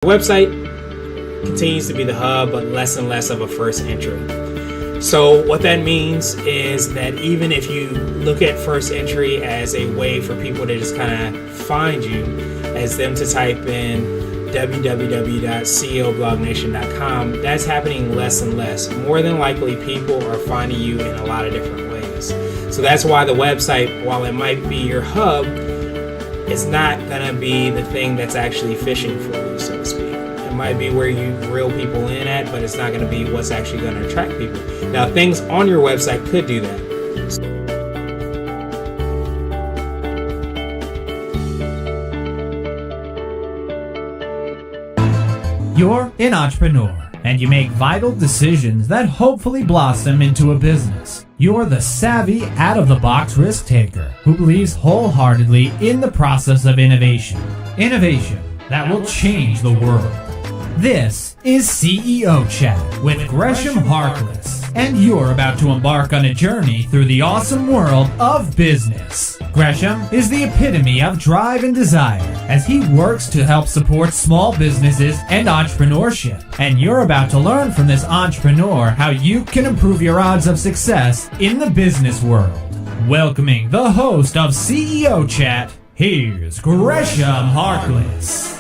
The website continues to be the hub, but less and less of a first entry. So what that means is that even if you look at first entry as a way for people to just kind of find you, as them to type in www.ceoblognation.com, that's happening less and less. More than likely, people are finding you in a lot of different ways. So that's why the website, while it might be your hub, it's not going to be the thing that's actually fishing for you, so to speak. It might be where you reel people in at, but it's not going to be what's actually going to attract people. Now, things on your website could do that. You're an entrepreneur, and you make vital decisions that hopefully blossom into a business. You're the savvy, out-of-the-box risk taker who believes wholeheartedly in the process of innovation. Innovation that will change the world. This is CEO Chat with Gresham Harkless, and you're about to embark on a journey through the awesome world of business. Gresham is the epitome of drive and desire as he works to help support small businesses and entrepreneurship. And you're about to learn from this entrepreneur how you can improve your odds of success in the business world. Welcoming the host of CEO Chat, here's Gresham Harkless.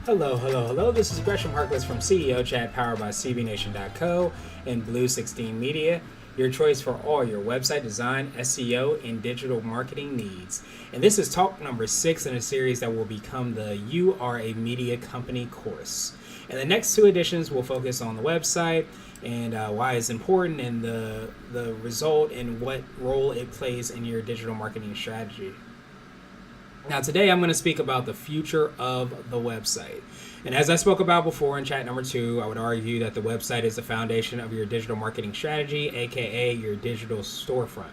Hello. This is Gresham Harkless from CEO Chat, powered by CBNation.co and Blue 16 Media, your choice for all your website design, SEO, and digital marketing needs. And this is talk number 6 in a series that will become the You Are a Media Company course. And the next 2 editions will focus on the website and why it's important and the result and what role it plays in your digital marketing strategy. Now today I'm going to speak about the future of the website. And as I spoke about before in chat number 2, I would argue that the website is the foundation of your digital marketing strategy, aka your digital storefront.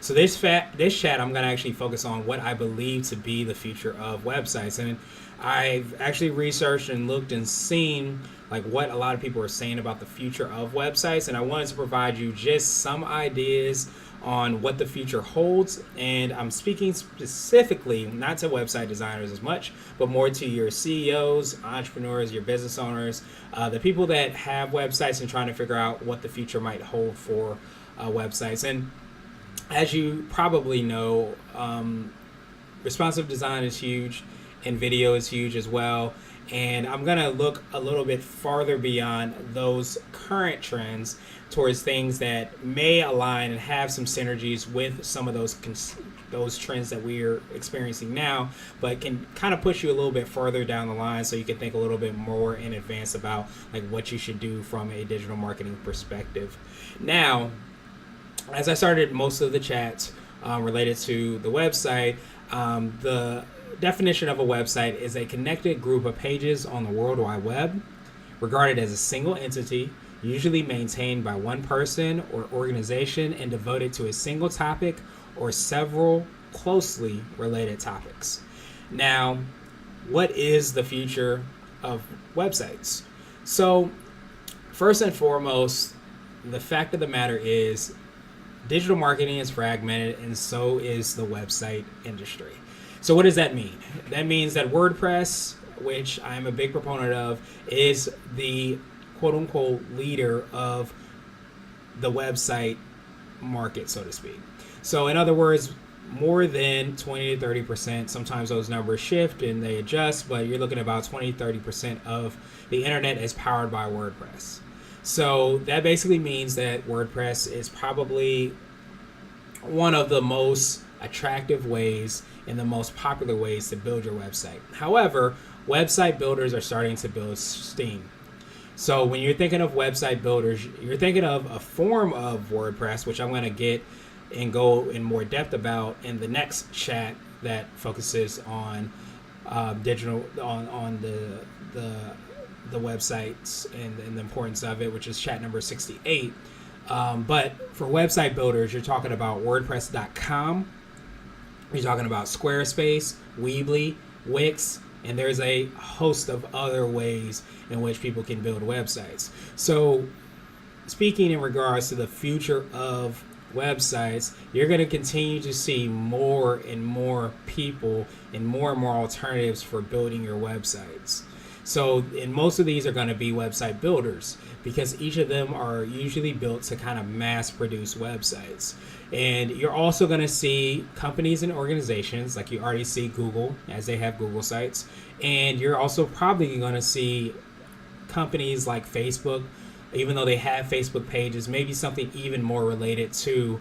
So this chat I'm going to actually focus on what I believe to be the future of websites. And I've actually researched and looked and seen like what a lot of people are saying about the future of websites, and I wanted to provide you just some ideas on what the future holds. And I'm speaking specifically not to website designers as much, but more to your CEOs, entrepreneurs, your business owners, the people that have websites and trying to figure out what the future might hold for websites. And as you probably know, responsive design is huge and video is huge as well. And I'm going to look a little bit farther beyond those current trends towards things that may align and have some synergies with some of those trends that we're experiencing now, but can kind of push you a little bit further down the line so you can think a little bit more in advance about like what you should do from a digital marketing perspective. Now, as I started most of the chats related to the website, the definition of a website is a connected group of pages on the World Wide Web, regarded as a single entity, usually maintained by one person or organization and devoted to a single topic or several closely related topics. Now, what is the future of websites? So, first and foremost, the fact of the matter is digital marketing is fragmented, and so is the website industry. So what does that mean? That means that WordPress, which I'm a big proponent of, is the quote-unquote leader of the website market, so to speak. So in other words, more than 20 to 30%, sometimes those numbers shift and they adjust, but you're looking at about 20 to 30% of the internet is powered by WordPress. So that basically means that WordPress is probably one of the most attractive ways and the most popular ways to build your website. However, website builders are starting to build steam. So when you're thinking of website builders, you're thinking of a form of WordPress, which I'm going to get and go in more depth about in the next chat that focuses on digital, on the websites and the importance of it, which is chat number 68. But for website builders, you're talking about WordPress.com. You're talking about Squarespace, Weebly, Wix, And there's a host of other ways in which people can build websites. So speaking in regards to the future of websites, you're going to continue to see more and more people and more alternatives for building your websites. So, and most of these are going to be website builders because each of them are usually built to kind of mass produce websites. And you're also going to see companies and organizations, like you already see Google, as they have Google sites. And you're also probably going to see companies like Facebook, even though they have Facebook pages, maybe something even more related to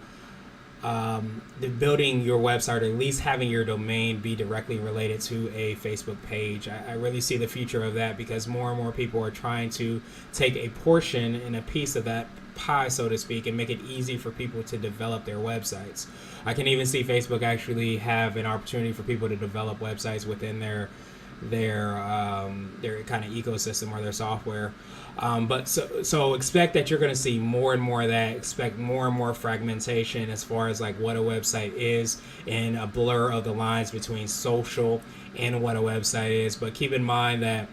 the building your website, or at least having your domain be directly related to a Facebook page. I really see the future of that because more and more people are trying to take a portion and a piece of that pie, so to speak, and make it easy for people to develop their websites. I can even see Facebook actually have an opportunity for people to develop websites within their kind of ecosystem or their software. But so expect that you're going to see more and more of that. Expect more and more fragmentation as far as like what a website is, and a blur of the lines between social and what a website is. But keep in mind that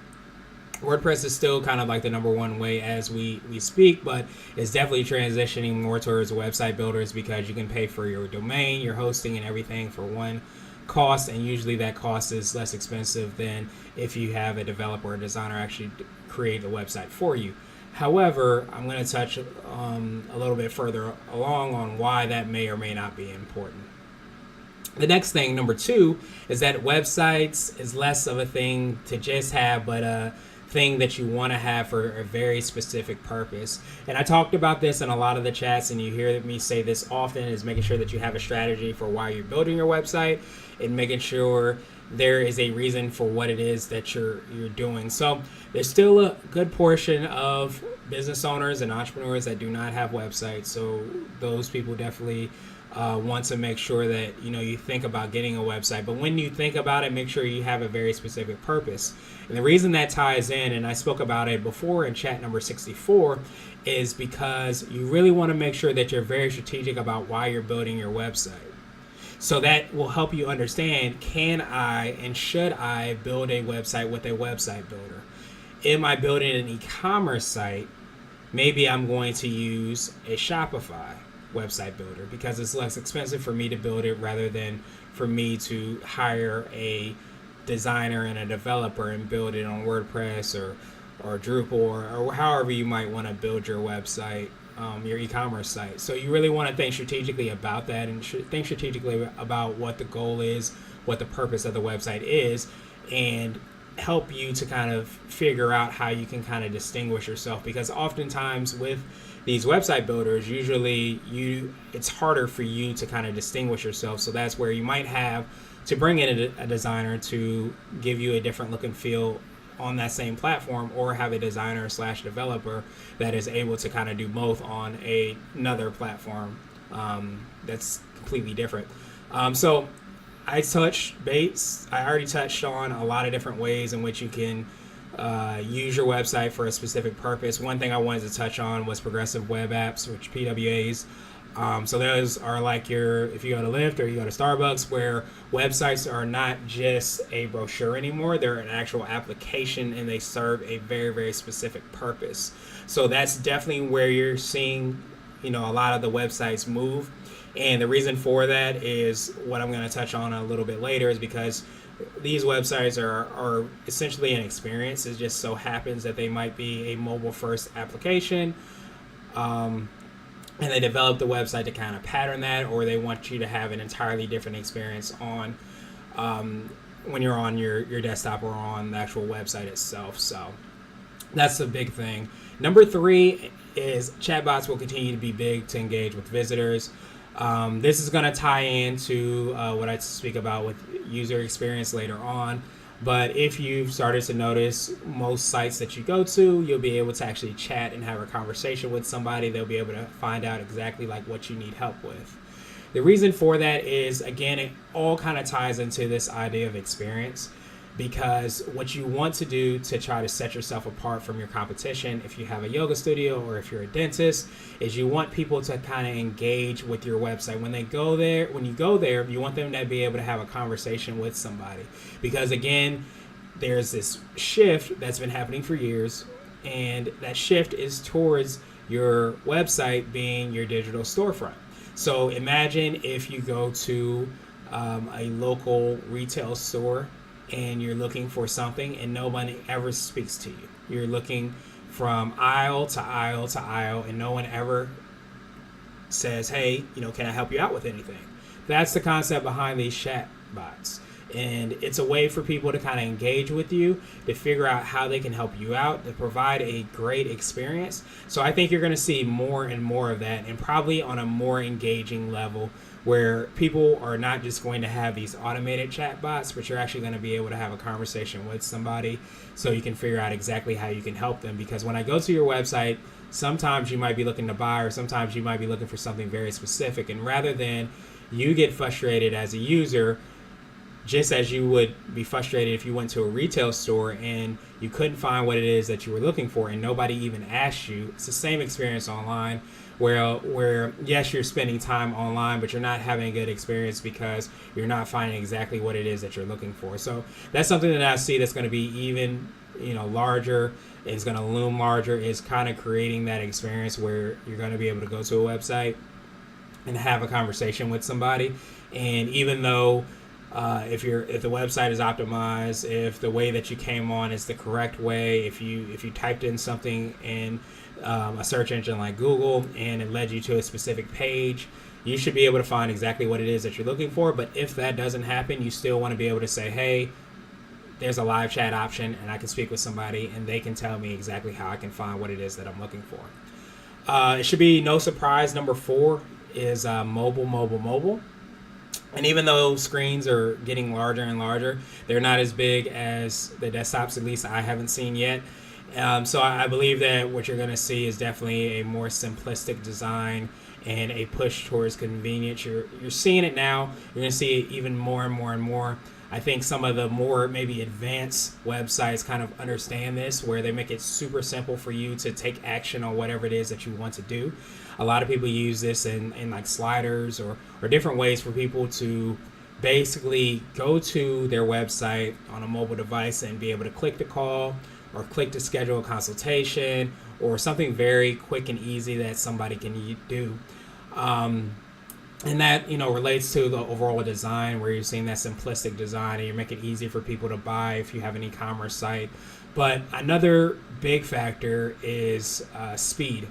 WordPress is still kind of like the number one way as we speak, but it's definitely transitioning more towards website builders because you can pay for your domain, your hosting, and everything for one cost, and usually that cost is less expensive than if you have a developer or designer actually create a website for you. However, I'm going to touch a little bit further along on why that may or may not be important. The next thing, number 2, is that websites is less of a thing to just have, but a thing that you want to have for a very specific purpose. And I talked about this in a lot of the chats, and you hear me say this often, is making sure that you have a strategy for why you're building your website and making sure there is a reason for what it is that you're doing. So there's still a good portion of business owners and entrepreneurs that do not have websites. So those people definitely want to make sure that you think about getting a website. But when you think about it, make sure you have a very specific purpose. And the reason that ties in, and I spoke about it before in chat number 64, is because you really want to make sure that you're very strategic about why you're building your website. So that will help you understand, can I and should I build a website with a website builder? Am I building an e-commerce site? Maybe I'm going to use a Shopify website builder because it's less expensive for me to build it rather than for me to hire a designer and a developer and build it on WordPress or Drupal or however you might want to build your website, your e-commerce site. So you really want to think strategically about that and think strategically about what the goal is, what the purpose of the website is, and help you to kind of figure out how you can kind of distinguish yourself, because oftentimes with these website builders, usually it's harder for you to kind of distinguish yourself. So that's where you might have to bring in a designer to give you a different look and feel on that same platform, or have a designer / developer that is able to kind of do both on another platform that's completely different. So I already touched on a lot of different ways in which you can use your website for a specific purpose. One thing I wanted to touch on was progressive web apps, which PWAs. So those are like if you go to Lyft or you go to Starbucks, where websites are not just a brochure anymore, they're an actual application and they serve a very, very specific purpose. So that's definitely where you're seeing, a lot of the websites move. And the reason for that is what I'm going to touch on a little bit later, is because these websites are essentially an experience. It just so happens that they might be a mobile first application. And they develop the website to kind of pattern that, or they want you to have an entirely different experience on when you're on your desktop or on the actual website itself. So that's a big thing. Number 3 is chatbots will continue to be big to engage with visitors. This is going to tie into what I speak about with user experience later on. But if you've started to notice, most sites that you go to, you'll be able to actually chat and have a conversation with somebody. They'll be able to find out exactly like what you need help with. The reason for that is, again, it all kind of ties into this idea of experience, because what you want to do to try to set yourself apart from your competition, if you have a yoga studio or if you're a dentist, is you want people to kind of engage with your website. When you go there, you want them to be able to have a conversation with somebody. Because again, there's this shift that's been happening for years, and that shift is towards your website being your digital storefront. So imagine if you go to a local retail store and you're looking for something and nobody ever speaks to you. You're looking from aisle to aisle to aisle and no one ever says, hey, can I help you out with anything? That's the concept behind these chatbots. And it's a way for people to kind of engage with you, to figure out how they can help you out, to provide a great experience. So I think you're going to see more and more of that, and probably on a more engaging level, where people are not just going to have these automated chatbots, but you're actually going to be able to have a conversation with somebody so you can figure out exactly how you can help them. Because when I go to your website, sometimes you might be looking to buy, or sometimes you might be looking for something very specific. And rather than you get frustrated as a user, just as you would be frustrated if you went to a retail store and you couldn't find what it is that you were looking for and nobody even asked you, it's the same experience online where yes, you're spending time online, but you're not having a good experience because you're not finding exactly what it is that you're looking for. So that's something that I see that's going to be even larger, is going to loom larger, is kind of creating that experience where you're going to be able to go to a website and have a conversation with somebody. And even though if the website is optimized, if the way that you came on is the correct way, if you typed in something in a search engine like Google and it led you to a specific page, you should be able to find exactly what it is that you're looking for. But if that doesn't happen, you still want to be able to say, hey, there's a live chat option and I can speak with somebody and they can tell me exactly how I can find what it is that I'm looking for. It should be no surprise. Number 4 is mobile. And even though screens are getting larger and larger, they're not as big as the desktops, at least I haven't seen yet. So I believe that what you're going to see is definitely a more simplistic design and a push towards convenience. You're seeing it now. You're going to see it even more and more and more. I think some of the more maybe advanced websites kind of understand this, where they make it super simple for you to take action on whatever it is that you want to do. A lot of people use this in like sliders or different ways for people to basically go to their website on a mobile device and be able to click to call or click to schedule a consultation or something very quick and easy that somebody can do. And that, relates to the overall design, where you're seeing that simplistic design and you make it easy for people to buy if you have an e-commerce site. But another big factor is speed.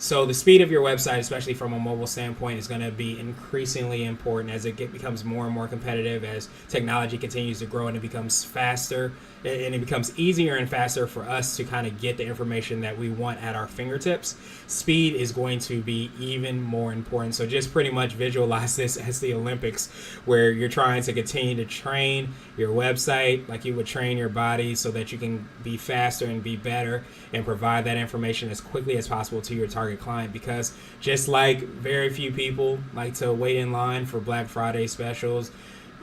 So the speed of your website, especially from a mobile standpoint, is going to be increasingly important as it becomes more and more competitive, as technology continues to grow and it becomes faster and it becomes easier and faster for us to kind of get the information that we want at our fingertips. Speed is going to be even more important. So just pretty much visualize this as the Olympics, where you're trying to continue to train your website like you would train your body so that you can be faster and be better and provide that information as quickly as possible to your target client. Because just like very few people like to wait in line for Black Friday specials,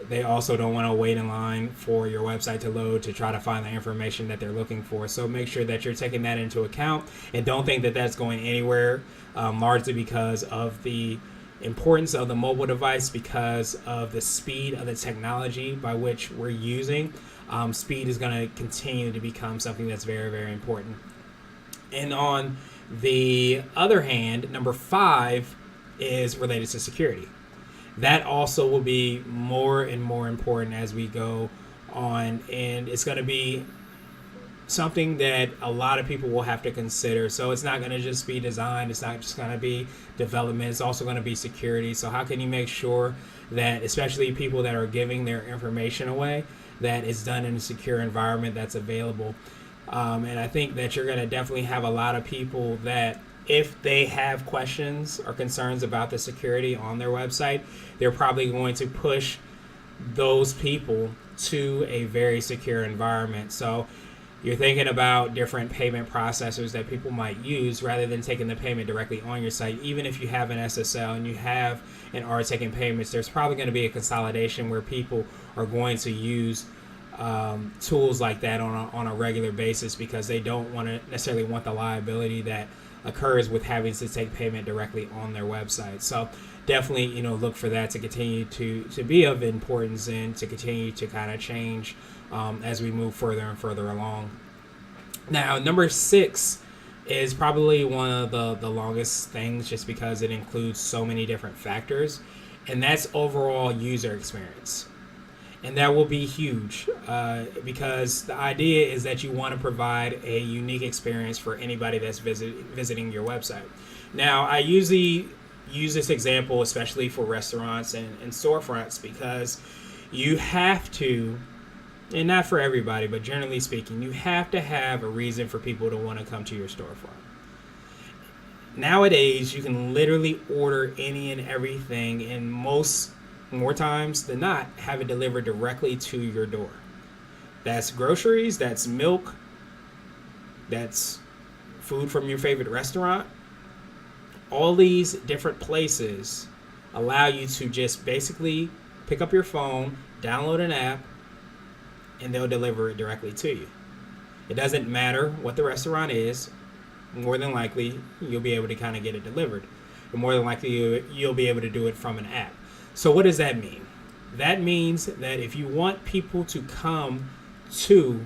they also don't want to wait in line for your website to load to try to find the information that they're looking for. So make sure that you're taking that into account, and don't think that that's going anywhere, largely because of the importance of the mobile device, because of the speed of the technology by which we're using. Speed is going to continue to become something that's very, very important. And on the other hand, number 5 is related to security. That also will be more and more important as we go on, and it's going to be something that a lot of people will have to consider. So it's not going to just be design, it's not just going to be development, it's also going to be security. So how can you make sure that, especially people that are giving their information away, that it's done in a secure environment that's available? And I think that you're going to definitely have a lot of people that, if they have questions or concerns about the security on their website, they're probably going to push those people to a very secure environment. So you're thinking about different payment processors that people might use rather than taking the payment directly on your site. Even if you have an SSL and you have and are taking payments, there's probably going to be a consolidation where people are going to use tools like that on a regular basis, because they don't necessarily want the liability that occurs with having to take payment directly on their website. So definitely, look for that to continue to be of importance and to continue to kind of change as we move further and further along. Now, number 6 is probably one of the longest things, just because it includes so many different factors, and that's overall user experience. And that will be huge, because the idea is that you want to provide a unique experience for anybody that's visiting your website. Now, I usually use this example especially for restaurants and storefronts, because you have to, and not for everybody, but generally speaking, you have to have a reason for people to want to come to your storefront. Nowadays, you can literally order any and everything, and more times than not, have it delivered directly to your door. That's groceries, that's milk, that's food from your favorite restaurant. All these different places allow you to just basically pick up your phone, download an app, and they'll deliver it directly to you. It doesn't matter what the restaurant is. More than likely, you'll be able to kind of get it delivered. And more than likely, you'll be able to do it from an app. So what does that mean? That means that if you want people to come to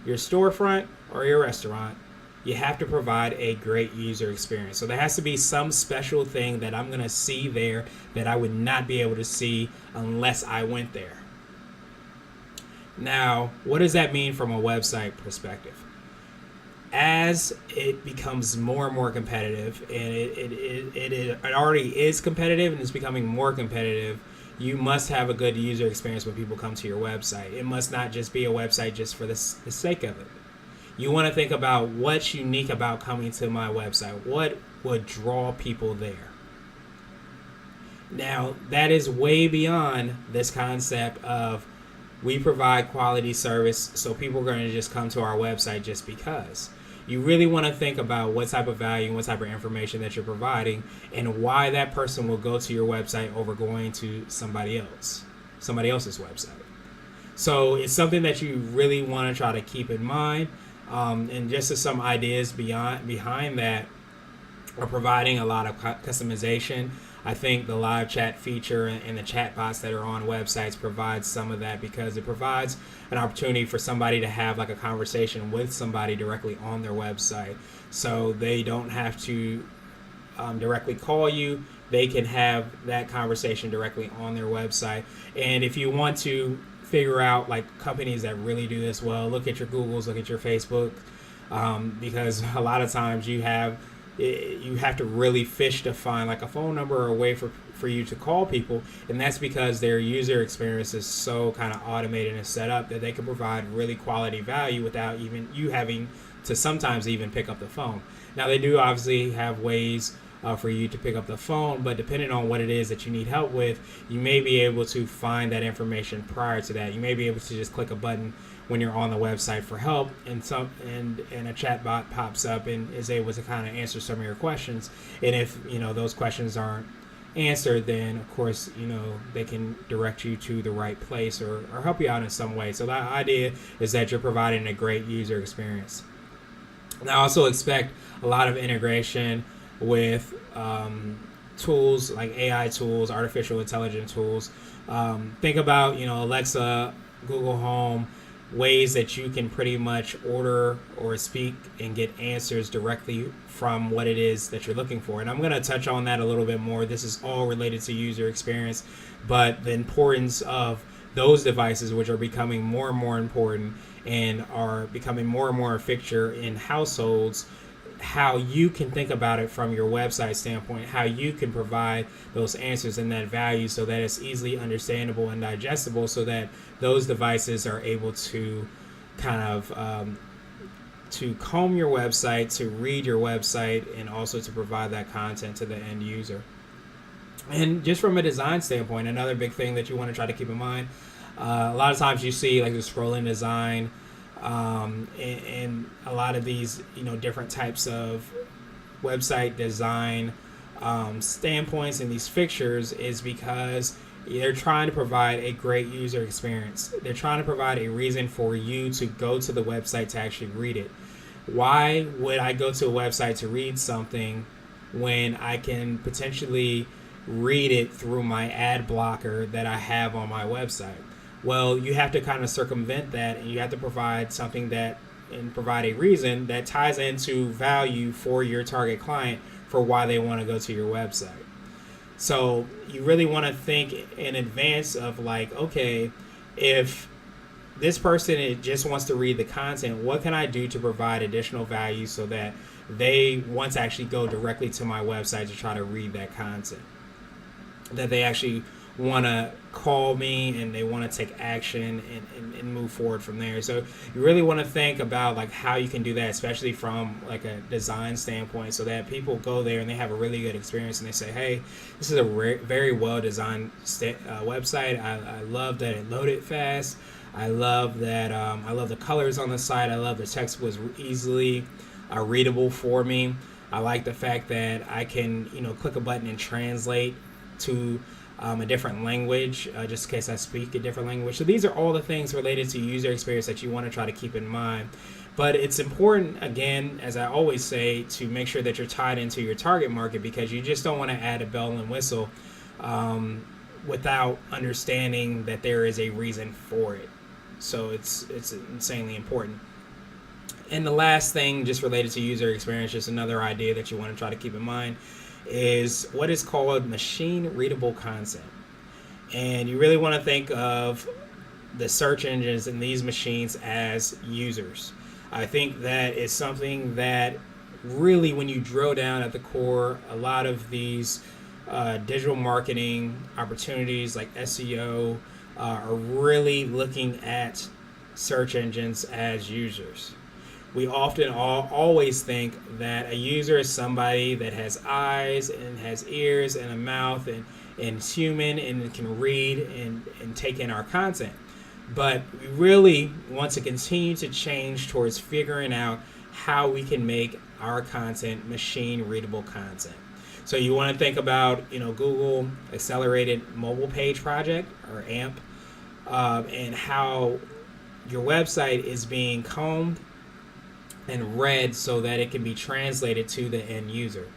your storefront or your restaurant, you have to provide a great user experience. So there has to be some special thing that I'm going to see there that I would not be able to see unless I went there. Now, what does that mean from a website perspective? As it becomes more and more competitive, and it already is competitive and it's becoming more competitive, you must have a good user experience when people come to your website. It must not just be a website just for the sake of it. You want to think about what's unique about coming to my website. What would draw people there? Now, that is way beyond this concept of we provide quality service, so people are going to just come to our website just because. You really want to think about what type of value and what type of information that you're providing, and why that person will go to your website over going to somebody else's website. So it's something that you really want to try to keep in mind. And just as some ideas behind that are providing a lot of customization. I think the live chat feature and the chatbots that are on websites provides some of that, because it provides an opportunity for somebody to have like a conversation with somebody directly on their website. So they don't have to directly call you. They can have that conversation directly on their website. And if you want to figure out like companies that really do this well, look at your Googles, look at your Facebook, because a lot of times you have to really fish to find like a phone number or a way for you to call people, and that's because their user experience is so kind of automated and set up that they can provide really quality value without even you having to sometimes even pick up the phone. Now they do obviously have ways for you to pick up the phone, but depending on what it is that you need help with, you may be able to find that information prior to that. You may be able to just click a button when you're on the website for help, and a chatbot pops up and is able to kind of answer some of your questions. And if those questions aren't answered, then of course they can direct you to the right place or help you out in some way. So the idea is that you're providing a great user experience. And I also expect a lot of integration with tools like AI tools, artificial intelligence tools. Think about Alexa, Google Home, ways that you can pretty much order or speak and get answers directly from what it is that you're looking for. And I'm going to touch on that a little bit more. This is all related to user experience, but the importance of those devices, which are becoming more and more important and are becoming more and more a fixture in households, how you can think about it from your website standpoint, how you can provide those answers and that value so that it's easily understandable and digestible, so that those devices are able to kind of to comb your website, to read your website, and also to provide that content to the end user. And just from a design standpoint, another big thing that you want to try to keep in mind, a lot of times you see like the scrolling design, and a lot of these different types of website design standpoints and these fixtures is because they're trying to provide a great user experience. They're trying to provide a reason for you to go to the website to actually read it. Why would I go to a website to read something when I can potentially read it through my ad blocker that I have on my website? Well, you have to kind of circumvent that, and you have to provide something that and provide a reason that ties into value for your target client for why they want to go to your website. So you really want to think in advance of like, okay, if this person just wants to read the content, what can I do to provide additional value so that they want to actually go directly to my website to try to read that content, that they actually want to call me and they want to take action and move forward from there. So you really want to think about like how you can do that, especially from like a design standpoint, so that people go there and they have a really good experience and they say, hey, this is a very well designed website. I love that it loaded fast. I love that I love the colors on the site. I love the text was easily readable for me. I like the fact that I can click a button and translate to a different language, just in case I speak a different language. So these are all the things related to user experience that you want to try to keep in mind. But it's important, again, as I always say, to make sure that you're tied into your target market, because you just don't want to add a bell and whistle without understanding that there is a reason for it. So it's insanely important. And the last thing just related to user experience, just another idea that you want to try to keep in mind, is what is called machine-readable content. And you really want to think of the search engines and these machines as users. I think that is something that really, when you drill down at the core, a lot of these digital marketing opportunities like SEO are really looking at search engines as users. We often always think that a user is somebody that has eyes and has ears and a mouth and is human and can read and take in our content. But we really want to continue to change towards figuring out how we can make our content machine-readable content. So you want to think about, Google Accelerated Mobile Page Project, or AMP, and how your website is being combed and read so that it can be translated to the end user.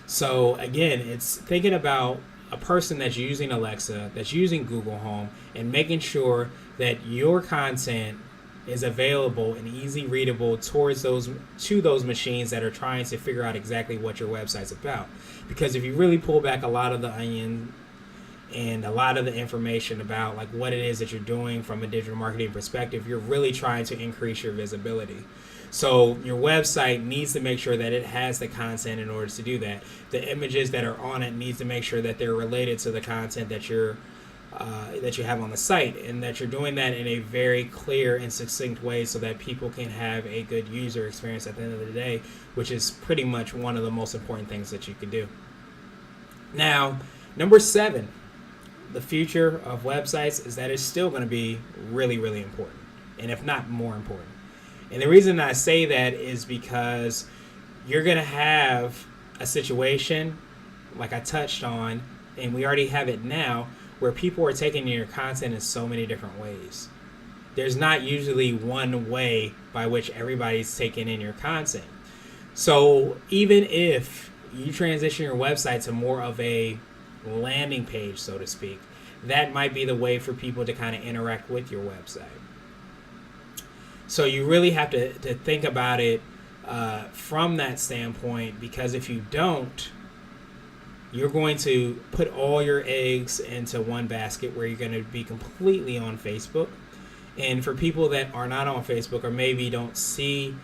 So again, it's thinking about a person that's using Alexa, that's using Google Home, and making sure that your content is available and easy readable to those machines that are trying to figure out exactly what your website's about. Because if you really pull back a lot of the onion and a lot of the information about like what it is that you're doing from a digital marketing perspective, you're really trying to increase your visibility. So your website needs to make sure that it has the content in order to do that. The images that are on it needs to make sure that they're related to the content that you have on the site, and that you're doing that in a very clear and succinct way so that people can have a good user experience at the end of the day, which is pretty much one of the most important things that you can do. Now, number 7, the future of websites is that it's still going to be really, really important, and if not more important. And the reason I say that is because you're going to have a situation like I touched on, and we already have it now, where people are taking your content in so many different ways. There's not usually one way by which everybody's taking in your content. So even if you transition your website to more of a landing page, so to speak, that might be the way for people to kind of interact with your website. So you really have to think about it from that standpoint, because if you don't, you're going to put all your eggs into one basket where you're going to be completely on Facebook. And for people that are not on Facebook, or maybe don't see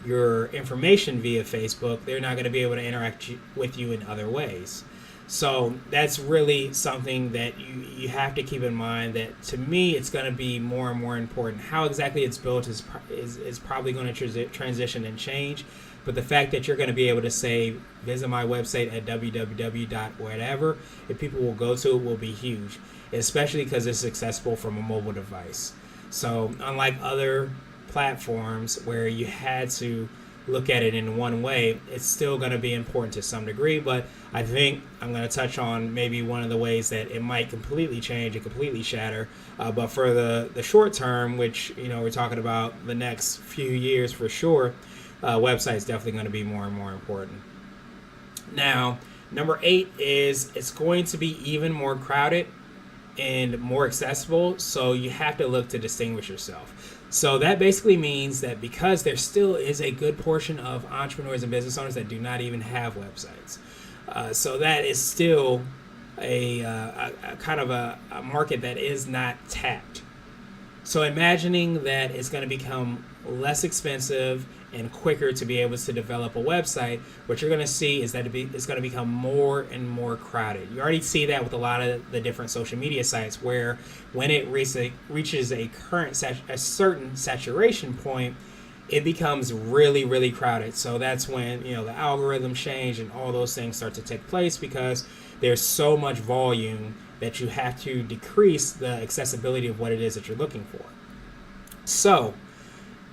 your information via Facebook, they're not going to be able to interact with you in other ways. So that's really something that you have to keep in mind, that to me it's going to be more and more important. How exactly it's built is probably going to transition and change, but the fact that you're going to be able to say, visit my website at www.whatever, if people will go to it, will be huge, especially because it's accessible from a mobile device. So unlike other platforms where you had to look at it in one way, it's still going to be important to some degree. But I think I'm going to touch on maybe one of the ways that it might completely change and completely shatter. But for the short term, which we're talking about the next few years for sure, website's definitely going to be more and more important. Now, number 8 is it's going to be even more crowded and more accessible, so you have to look to distinguish yourself. So that basically means that because there still is a good portion of entrepreneurs and business owners that do not even have websites, so that is still a kind of a market that is not tapped. So imagining that it's going to become less expensive and quicker to be able to develop a website, what you're going to see is that it's going to become more and more crowded. You already see that with a lot of the different social media sites, where when it reaches a certain saturation point, it becomes really, really crowded. So that's when the algorithms change and all those things start to take place, because there's so much volume that you have to decrease the accessibility of what it is that you're looking for. So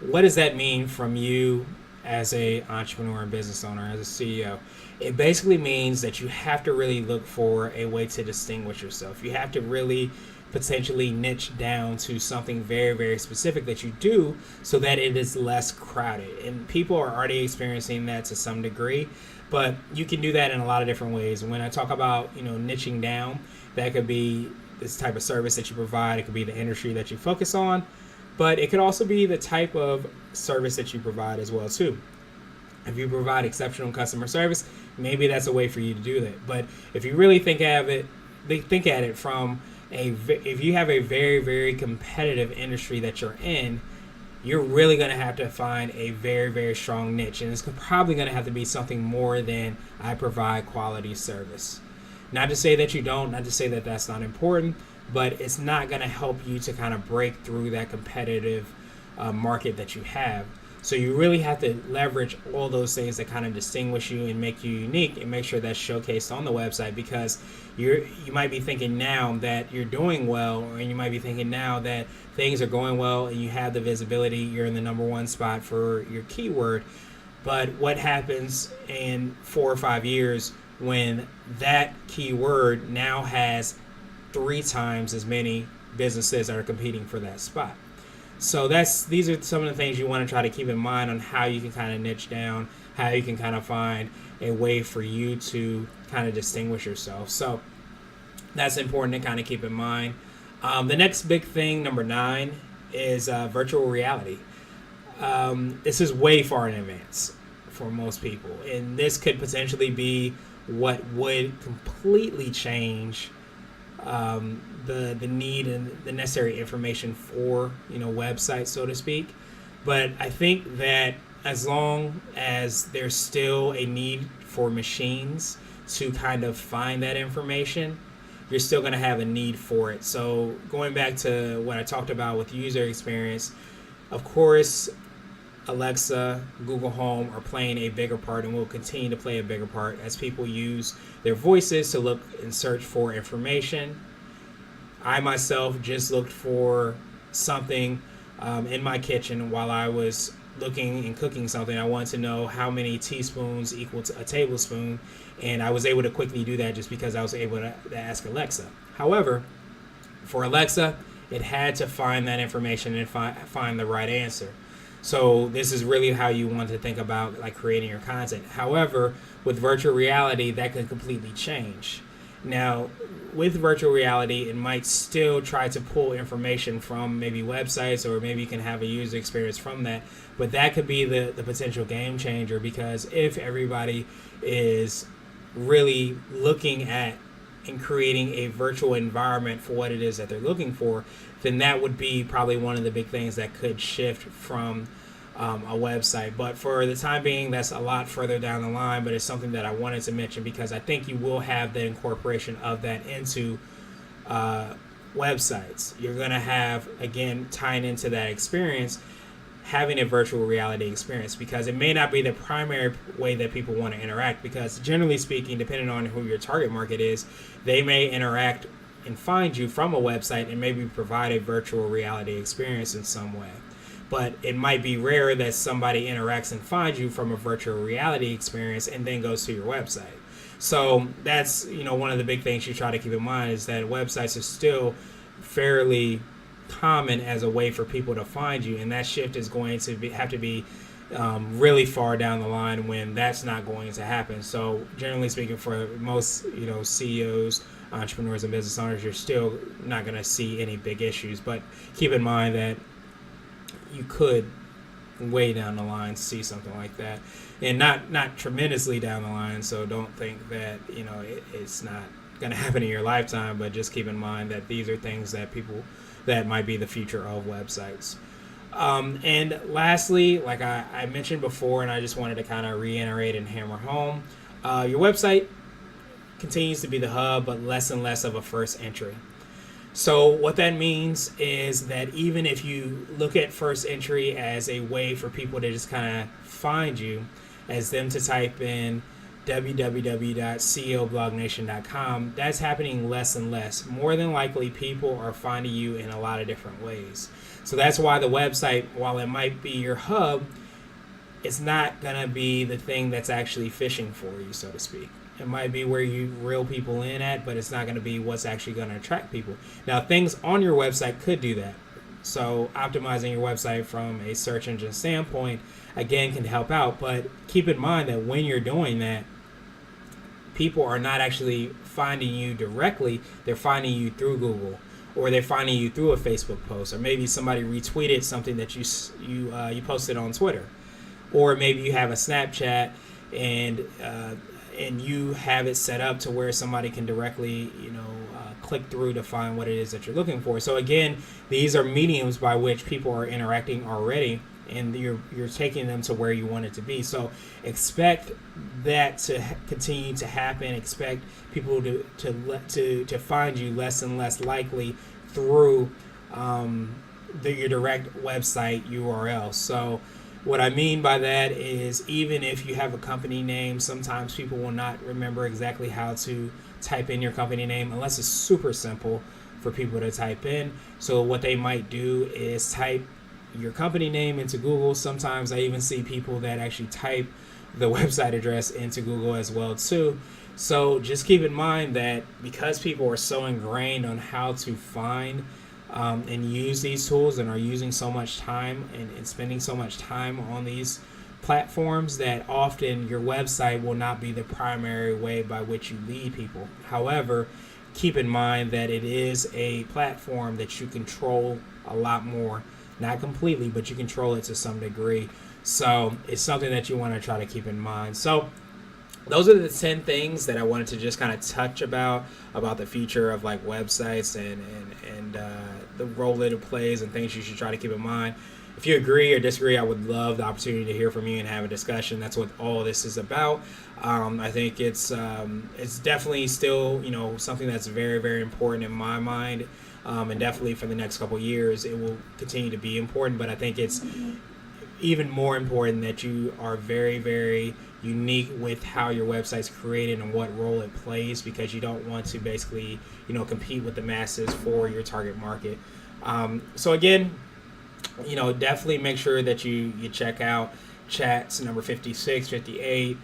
what does that mean from you as a entrepreneur and business owner, as a CEO? It basically means that you have to really look for a way to distinguish yourself. You have to really potentially niche down to something very, very specific that you do, so that it is less crowded. And people are already experiencing that to some degree, but you can do that in a lot of different ways. And when I talk about niching down, that could be this type of service that you provide. It could be the industry that you focus on, but it could also be the type of service that you provide as well too. If you provide exceptional customer service, maybe that's a way for you to do that. But if you really think at it from if you have a very, very competitive industry that you're in, you're really going to have to find a very, very strong niche. And it's probably going to have to be something more than I provide quality service. Not to say that you don't, not to say that that's not important, but it's not going to help you to kind of break through that competitive market that you have. So you really have to leverage all those things that kind of distinguish you and make you unique, and make sure that's showcased on the website, because you might be thinking now that you're doing well, and you might be thinking now that things are going well and you have the visibility, you're in the number one spot for your keyword. But what happens in 4 or 5 years when that keyword now has 3 times as many businesses that are competing for that spot? So these are some of the things you want to try to keep in mind on how you can kind of niche down, how you can kind of find a way for you to kind of distinguish yourself. So that's important to kind of keep in mind. The next big thing, number 9, is virtual reality. This is way far in advance for most people, and this could potentially be what would completely change the need and the necessary information for websites, so to speak. But I think that as long as there's still a need for machines to kind of find that information, you're still going to have a need for it. So going back to what I talked about with user experience, of course Alexa, Google Home are playing a bigger part, and will continue to play a bigger part as people use their voices to look and search for information. I myself just looked for something in my kitchen while I was looking and cooking something. I wanted to know how many teaspoons equal to a tablespoon, and I was able to quickly do that just because I was able to ask Alexa. However, for Alexa, it had to find that information and find the right answer. So this is really how you want to think about like creating your content. However, with virtual reality, that could completely change. Now, with virtual reality, it might still try to pull information from maybe websites, or maybe you can have a user experience from that. But that could be the potential game changer, because if everybody is really looking at and creating a virtual environment for what it is that they're looking for, then that would be probably one of the big things that could shift from a website. But for the time being, that's a lot further down the line, but it's something that I wanted to mention because I think you will have the incorporation of that into websites. You're going to have, again, tying into that experience, having a virtual reality experience, because it may not be the primary way that people want to interact, because generally speaking, depending on who your target market is, they may interact and find you from a website and maybe provide a virtual reality experience in some way. But it might be rare that somebody interacts and finds you from a virtual reality experience and then goes to your website. So that's, one of the big things you try to keep in mind, is that websites are still fairly common as a way for people to find you, and that shift is going to have to be really far down the line when that's not going to happen. So generally speaking, for most CEOs, entrepreneurs, and business owners, you're still not going to see any big issues. But keep in mind that you could way down the line see something like that, and not tremendously down the line. So don't think that it's not going to happen in your lifetime. But just keep in mind that these are things that might be the future of websites. And lastly, like I mentioned before, and I just wanted to kind of reiterate and hammer home, your website continues to be the hub, but less and less of a first entry. So what that means is that even if you look at first entry as a way for people to just kind of find you, as them to type in www.ceoblognation.com, that's happening less and less. More than likely, people are finding you in a lot of different ways. So that's why the website, while it might be your hub, it's not going to be the thing that's actually fishing for you, so to speak. It might be where you reel people in at, but it's not going to be what's actually going to attract people. Now, things on your website could do that. So optimizing your website from a search engine standpoint, again, can help out. But keep in mind that when you're doing that, people are not actually finding you directly. They're finding you through Google, or they're finding you through a Facebook post, or maybe somebody retweeted something that you posted on Twitter, or maybe you have a Snapchat and you have it set up to where somebody can directly click through to find what it is that you're looking for. So again, these are mediums by which people are interacting already, and you're taking them to where you want it to be. So expect that to continue to happen. Expect people to find you less and less likely through your direct website URL. So what I mean by that is, even if you have a company name, sometimes people will not remember exactly how to type in your company name unless it's super simple for people to type in. So what they might do is type your company name into Google. Sometimes I even see people that actually type the website address into Google as well too. So just keep in mind that because people are so ingrained on how to find and use these tools, and are using so much time and spending so much time on these platforms, that often your website will not be the primary way by which you lead people. However, keep in mind that it is a platform that you control a lot more. Not completely, but you control it to some degree. So it's something that you want to try to keep in mind. So those are the 10 things that I wanted to just kind of touch about the future of like websites and the role that it plays, and things you should try to keep in mind. If you agree or disagree, I would love the opportunity to hear from you and have a discussion. That's what all this is about. I think it's definitely still something that's very, very important in my mind, and definitely for the next couple of years it will continue to be important. But I think it's even more important that you are very, very unique with how your website's created and what role it plays, because you don't want to basically compete with the masses for your target market. So again, definitely make sure that you check out chats number 56, 58,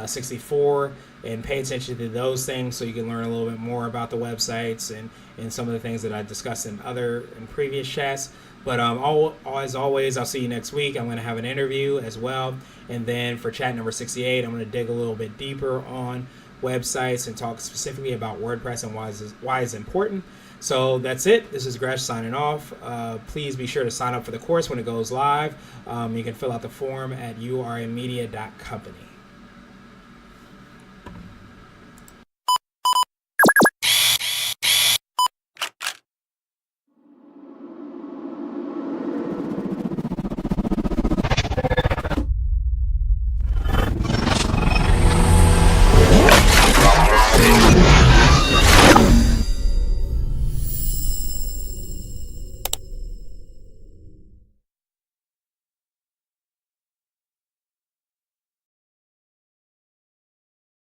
64, and pay attention to those things so you can learn a little bit more about the websites and some of the things that I discussed in previous chats. But as always, I'll see you next week. I'm going to have an interview as well. And then for chat number 68, I'm going to dig a little bit deeper on websites and talk specifically about WordPress and why it's important. So that's it. This is Gresh signing off. Please be sure to sign up for the course when it goes live. You can fill out the form at urmedia.company.